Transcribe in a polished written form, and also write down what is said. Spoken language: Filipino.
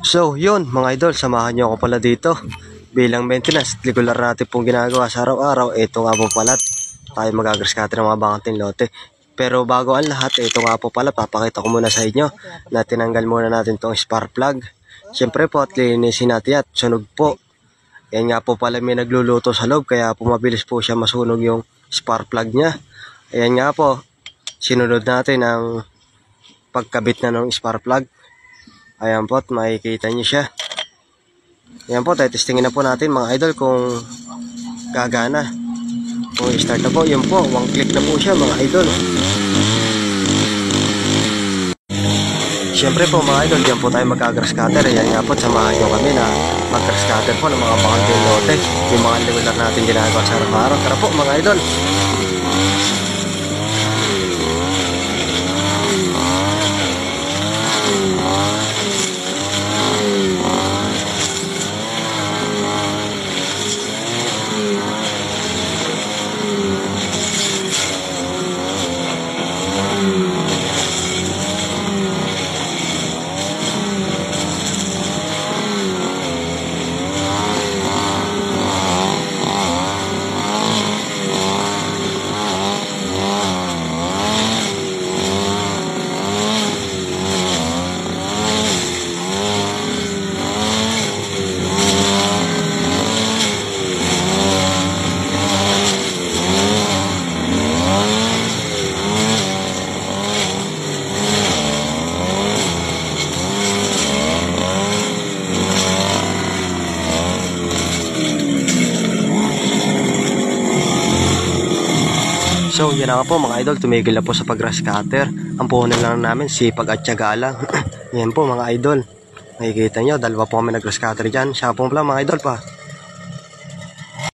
So yun mga idol, samahan nyo ako pala dito bilang maintenance. Regular natin pong ginagawa sa araw-araw. Ito nga po pala, tayo magagrass cutter ng mga bakanting lote. Pero bago ang lahat, ito nga po pala, papakita ko muna sa inyo na tinanggal muna natin tong spark plug. Siyempre po at linisin natin at sunog po. Yan nga po pala, may nagluluto sa loob kaya po mabilis po siya masunog yung spark plug niya. Ayan nga po, sinunod natin ang pagkabit na ng spark plug. Ayan po, makikita nyo siya. Ayan po, testingin na po natin mga idol kung gagana. Kung i-start na po, yun po, one click na po siya mga idol. Siyempre po mga idol, diyan po tayo magka-grass cutter. Ayan nga po, samahan nyo kami na mag-grass cutter po ng mga bakanting lote. Yung mga regular natin ginagawa sa araw-araw. Tara po mga idol. So yan na nga po mga idol, tumigil na po sa pag-grass cutter. Ang puhunan lang namin, sipag at tiyaga lang. Yan po mga idol. Nakikita nyo, dalawa po kami nag-grass cutter dyan. Siya po pala mga idol pa.